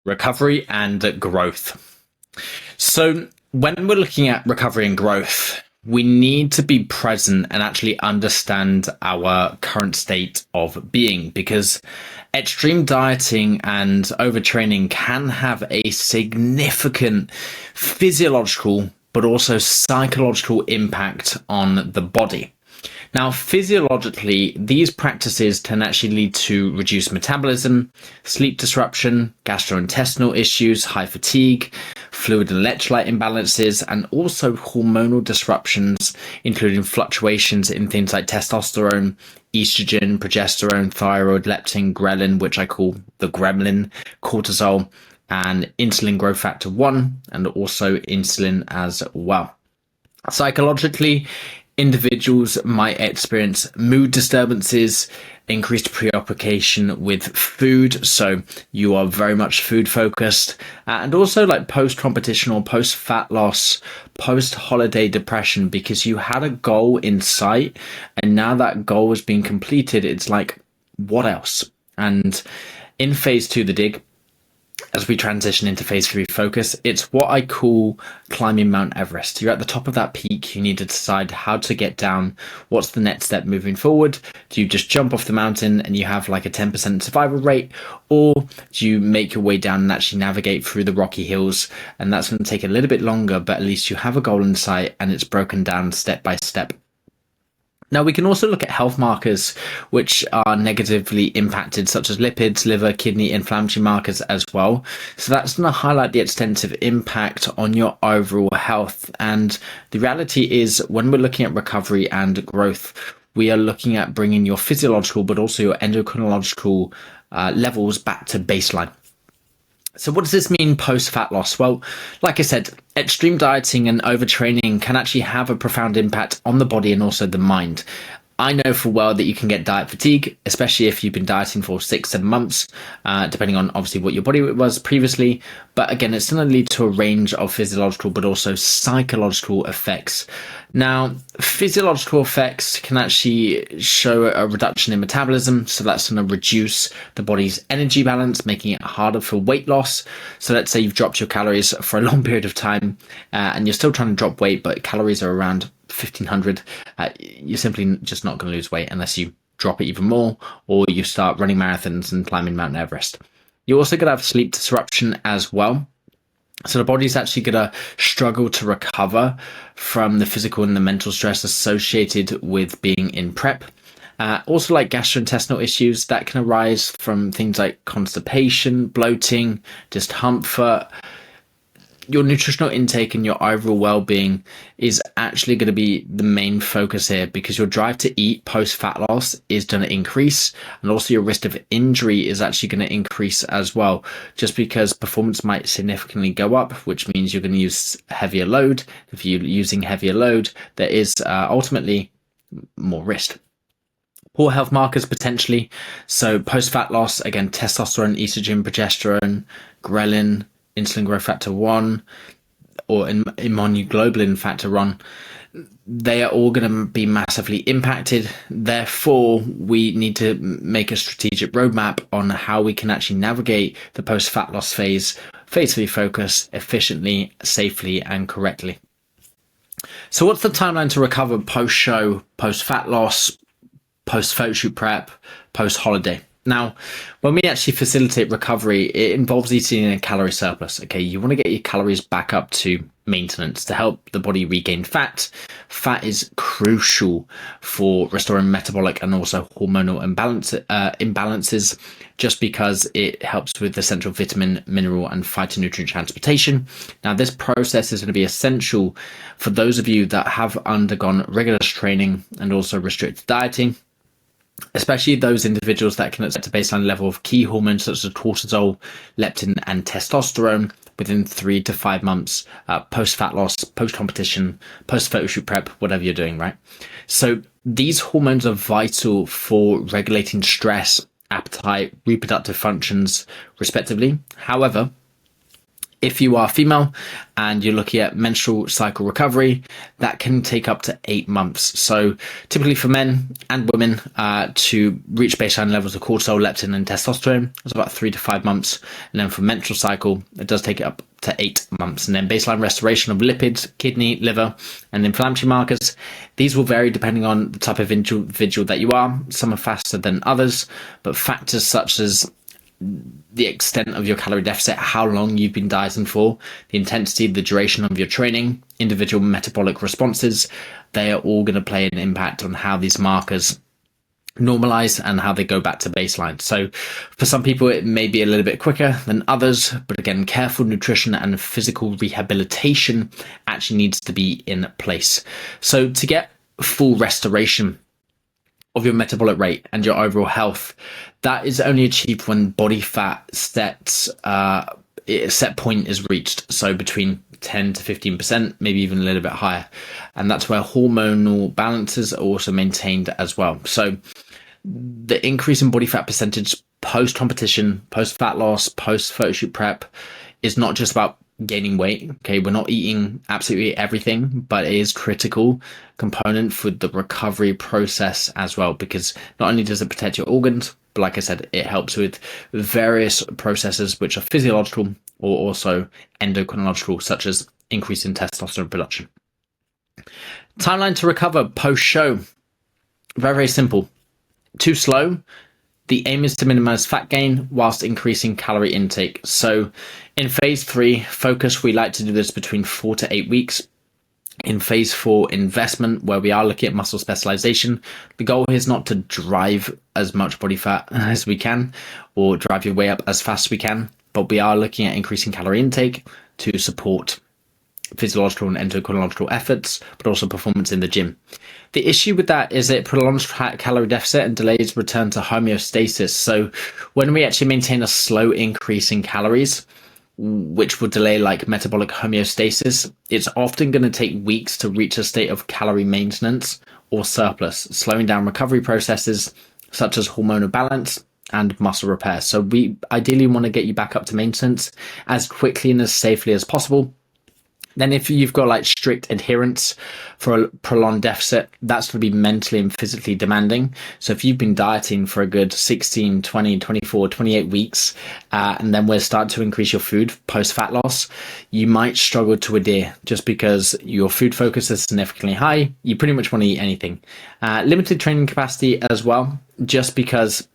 Recovery and growth. So when we're looking at recovery and growth, we need to be present and actually understand our current state of being, because extreme dieting and overtraining can have a significant physiological but also psychological impact on the body. Now, physiologically, these practices can actually lead to reduced metabolism, sleep disruption, gastrointestinal issues, high fatigue, fluid and electrolyte imbalances, and also hormonal disruptions, including fluctuations in things like testosterone, estrogen, progesterone, thyroid, leptin, ghrelin, which I call the gremlin, cortisol, and insulin growth factor 1, and also insulin as well. Psychologically, individuals might experience mood disturbances, increased preoccupation with food, so you are very much food focused, and also like post-competition or post-fat loss, post-holiday depression, because you had a goal in sight and now that goal has been completed. It's like, what else? And in phase 2, the dig, as we transition into phase 3 focus, it's what I call climbing Mount Everest. You're at the top of that peak. You need to decide how to get down. What's the next step moving forward? Do you just jump off the mountain and you have like a 10% survival rate? Or do you make your way down and actually navigate through the rocky hills? And that's going to take a little bit longer, but at least you have a goal in sight and it's broken down step by step. Now, we can also look at health markers which are negatively impacted, such as lipids, liver, kidney, inflammatory markers as well. So that's going to highlight the extensive impact on your overall health. And the reality is, when we're looking at recovery and growth, we are looking at bringing your physiological but also your endocrinological levels back to baseline. So what does this mean post-fat loss? Well, like I said, extreme dieting and overtraining can actually have a profound impact on the body and also the mind. I know full well that you can get diet fatigue, especially if you've been dieting for 6-7 months, depending on obviously what your body weight was previously. But again, it's going to lead to a range of physiological but also psychological effects. Now, physiological effects can actually show a reduction in metabolism. So that's going to reduce the body's energy balance, making it harder for weight loss. So let's say you've dropped your calories for a long period of time and you're still trying to drop weight, but calories are around 1500, you're simply just not going to lose weight unless you drop it even more or you start running marathons and climbing Mount Everest. You're also going to have sleep disruption as well. So the body's actually going to struggle to recover from the physical and the mental stress associated with being in prep. Also, like gastrointestinal issues that can arise from things like constipation, bloating, discomfort. Your nutritional intake and your overall well-being is actually going to be the main focus here, because your drive to eat post-fat loss is going to increase, and also your risk of injury is actually going to increase as well, just because performance might significantly go up, which means you're going to use heavier load. If you're using heavier load, there is ultimately more risk. Poor health markers potentially. So post-fat loss, again, testosterone, estrogen, progesterone, ghrelin, insulin growth factor 1, or immunoglobulin factor 1, they are all going to be massively impacted. Therefore, we need to make a strategic roadmap on how we can actually navigate the post-fat loss phase 3 focus efficiently, safely, and correctly. So what's the timeline to recover post-show, post-fat loss, post-photo shoot prep, post-holiday? Now, when we actually facilitate recovery, it involves eating in a calorie surplus. Okay, you want to get your calories back up to maintenance to help the body regain fat. Fat is crucial for restoring metabolic and also hormonal imbalances, just because it helps with the essential vitamin, mineral, and phytonutrient transportation. Now, this process is going to be essential for those of you that have undergone rigorous training and also restricted dieting, especially those individuals that can accept a baseline level of key hormones such as cortisol, leptin, and testosterone within 3 to 5 months post-fat loss, post-competition, post-photo shoot prep, whatever you're doing, right? So these hormones are vital for regulating stress, appetite, reproductive functions, respectively. However, If you are female and you're looking at menstrual cycle recovery, that can take up to 8 months. So typically for men and women to reach baseline levels of cortisol, leptin and testosterone, it's about 3 to 5 months. And then for menstrual cycle, it does take up to 8 months. And then baseline restoration of lipids, kidney, liver, and inflammatory markers. These will vary depending on the type of individual that you are. Some are faster than others, but factors such as the extent of your calorie deficit, how long you've been dieting for, the intensity, the duration of your training, individual metabolic responses, they are all going to play an impact on how these markers normalize and how they go back to baseline. So for some people, it may be a little bit quicker than others, but again, careful nutrition and physical rehabilitation actually needs to be in place. So to get full restoration of your metabolic rate and your overall health, that is only achieved when body fat set point is reached. So between 10 to 15%, maybe even a little bit higher. And that's where hormonal balances are also maintained as well. So the increase in body fat percentage post-competition, post-fat loss, post-photo shoot prep is not just about gaining weight. Okay, we're not eating absolutely everything, but it is critical component for the recovery process as well, because not only does it protect your organs, but like I said, it helps with various processes which are physiological or also endocrinological, such as increase in testosterone production. Timeline to recover post-show. Very, very simple. Too slow. The aim is to minimize fat gain whilst increasing calorie intake. So in phase 3 focus, we like to do this between 4 to 8 weeks. In phase 4 investment, where we are looking at muscle specialization, the goal is not to drive as much body fat as we can or drive your way up as fast as we can, but we are looking at increasing calorie intake to support physiological and endocrinological efforts, but also performance in the gym. The issue with that is it prolongs calorie deficit and delays return to homeostasis. So when we actually maintain a slow increase in calories, which will delay like metabolic homeostasis, it's often going to take weeks to reach a state of calorie maintenance or surplus, slowing down recovery processes such as hormonal balance and muscle repair. So we ideally want to get you back up to maintenance as quickly and as safely as possible. Then if you've got like strict adherence for a prolonged deficit, that's going to be mentally and physically demanding. So if you've been dieting for a good 16, 20, 24, 28 weeks, and then we're starting to increase your food post-fat loss, you might struggle to adhere just because your food focus is significantly high. You pretty much want to eat anything. Limited training capacity as well, just because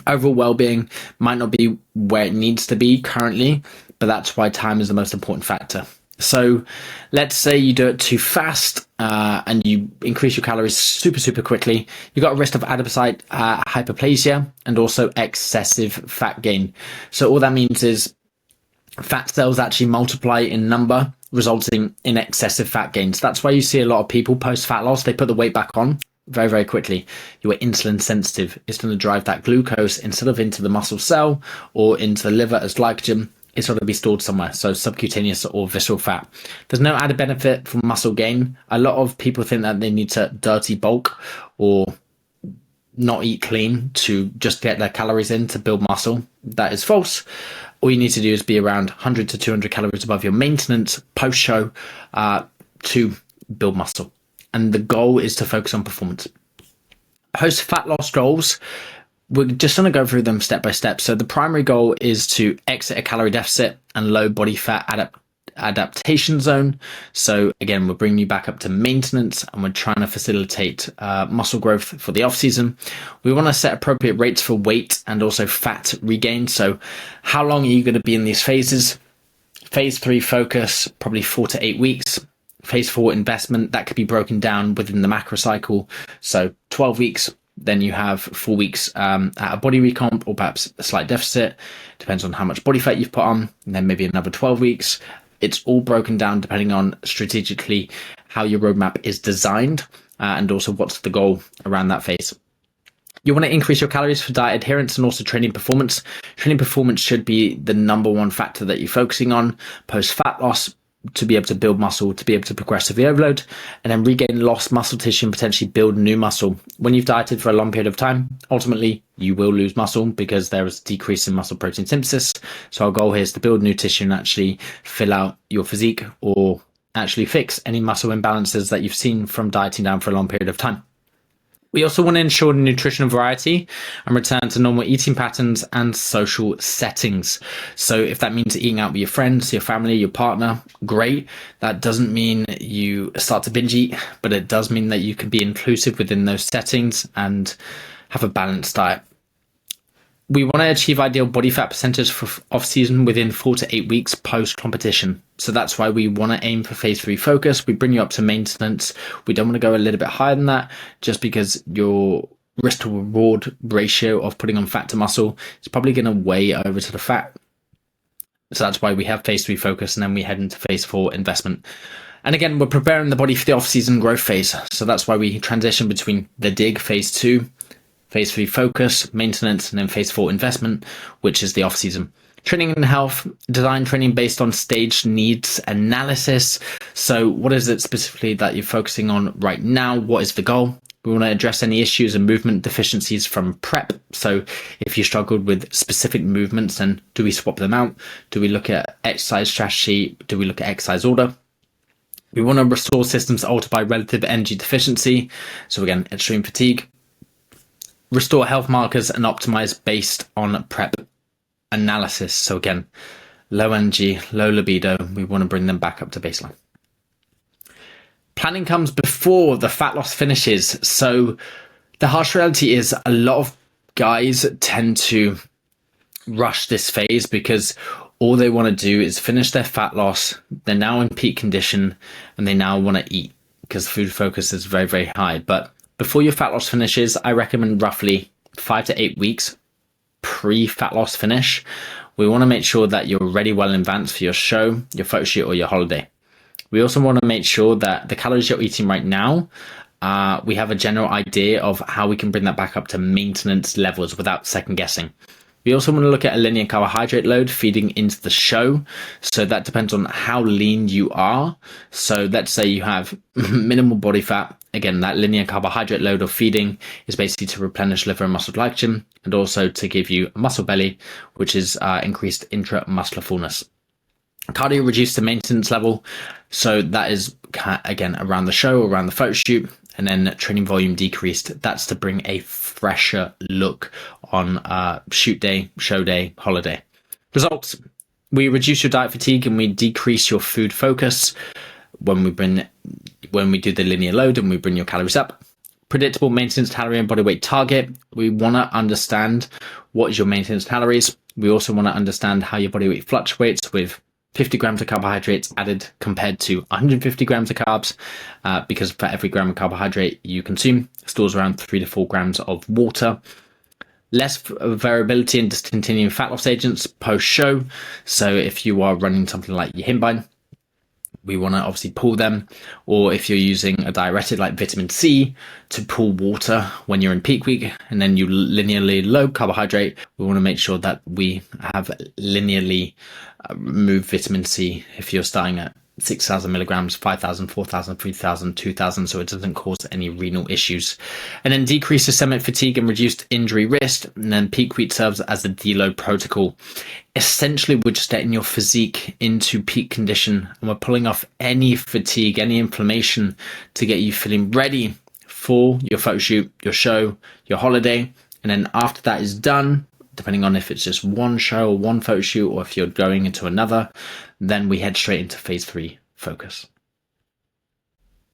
overall well-being might not be where it needs to be currently, but that's why time is the most important factor. So let's say you do it too fast and you increase your calories super quickly. You've got a risk of adipocyte hyperplasia and also excessive fat gain. So all that means is fat cells actually multiply in number, resulting in excessive fat gains. That's why you see a lot of people post-fat loss, they put the weight back on very quickly. You are insulin sensitive. It's going to drive that glucose instead of into the muscle cell or into the liver as glycogen. It's got to be stored somewhere, so subcutaneous or visceral fat. There's no added benefit from muscle gain. A lot of people think that they need to dirty bulk or not eat clean to just get their calories in to build muscle. That is false. All you need to do is be around 100 to 200 calories above your maintenance post-show to build muscle. And the goal is to focus on performance. Post-fat loss goals, we're just going to go through them step by step. So the primary goal is to exit a calorie deficit and low body fat adaptation zone. So again, we're bringing you back up to maintenance and we're trying to facilitate muscle growth for the off season. We want to set appropriate rates for weight and also fat regain. So how long are you going to be in these phases? Phase 3 focus, probably 4 to 8 weeks. Phase 4 investment, that could be broken down within the macro cycle. So 12 weeks. Then you have 4 weeks at a body recomp or perhaps a slight deficit. Depends on how much body fat you've put on. And then maybe another 12 weeks. It's all broken down depending on strategically how your roadmap is designed and also what's the goal around that phase. You want to increase your calories for diet adherence and also training performance. Training performance should be the number one factor that you're focusing on. Post-fat loss, to be able to build muscle, to be able to progressively overload, and then regain lost muscle tissue and potentially build new muscle. When you've dieted for a long period of time, ultimately you will lose muscle because there is a decrease in muscle protein synthesis. So our goal here is to build new tissue and actually fill out your physique, or actually fix any muscle imbalances that you've seen from dieting down for a long period of time. We also want to ensure nutritional variety and return to normal eating patterns and social settings. So if that means eating out with your friends, your family, your partner, great. That doesn't mean you start to binge eat, but it does mean that you can be inclusive within those settings and have a balanced diet. We want to achieve ideal body fat percentage for off season within 4 to 8 weeks post competition. So that's why we want to aim for phase 3 focus. We bring you up to maintenance. We don't want to go a little bit higher than that, just because your risk to reward ratio of putting on fat to muscle is probably going to weigh over to the fat. So that's why we have phase 3 focus, and then we head into phase 4 investment. And again, we're preparing the body for the off season growth phase. So that's why we transition between the dig phase 2, phase 3 focus, maintenance, and then phase 4 investment, which is the off season. Training and health, design training based on stage needs analysis. So what is it specifically that you're focusing on right now? What is the goal? We want to address any issues and movement deficiencies from prep. So if you struggled with specific movements, then do we swap them out? Do we look at exercise strategy? Do we look at exercise order? We want to restore systems altered by relative energy deficiency. So again, extreme fatigue. Restore health markers and optimize based on prep analysis. So again, low energy, low libido, we want to bring them back up to baseline. Planning comes before the fat loss finishes. So the harsh reality is a lot of guys tend to rush this phase because all they want to do is finish their fat loss. They're now in peak condition and they now want to eat because food focus is very, very high. But before your fat loss finishes, I recommend roughly 5 to 8 weeks pre-fat loss finish. We want to make sure that you're ready well in advance for your show, your photo shoot, or your holiday. We also want to make sure that the calories you're eating right now, we have a general idea of how we can bring that back up to maintenance levels without second guessing. We also want to look at a linear carbohydrate load feeding into the show. So that depends on how lean you are. So let's say you have minimal body fat. Again, that linear carbohydrate load of feeding is basically to replenish liver and muscle glycogen, and also to give you a muscle belly, which is increased intramuscular fullness. Cardio reduced to maintenance level. So that is, again, around the show, around the photo shoot. And then training volume decreased. That's to bring a fresher look on shoot day, show day, holiday. Results: we reduce your diet fatigue and we decrease your food focus when we do the linear load and we bring your calories up. Predictable maintenance calorie and body weight target. We want to understand what is your maintenance calories. We also want to understand how your body weight fluctuates with 50 grams of carbohydrates added compared to 150 grams of carbs, because for every gram of carbohydrate you consume, stores around 3 to 4 grams of water. Less variability in discontinuing fat loss agents post-show. So if you are running something like your Himbine, we want to obviously pull them, or if you're using a diuretic like vitamin C to pull water when you're in peak week and then you linearly low carbohydrate, we want to make sure that we have linearly remove vitamin C if you're starting at 6,000 milligrams, 5,000, 4,000, 3,000, 2,000, so it doesn't cause any renal issues. And then decrease systemic fatigue and reduced injury risk. And then peak week serves as a deload protocol. Essentially, we're just getting your physique into peak condition, and we're pulling off any fatigue, any inflammation to get you feeling ready for your photo shoot, your show, your holiday. And then after that is done, depending on if it's just one show or one photo shoot, or if you're going into another, then we head straight into phase 3 focus.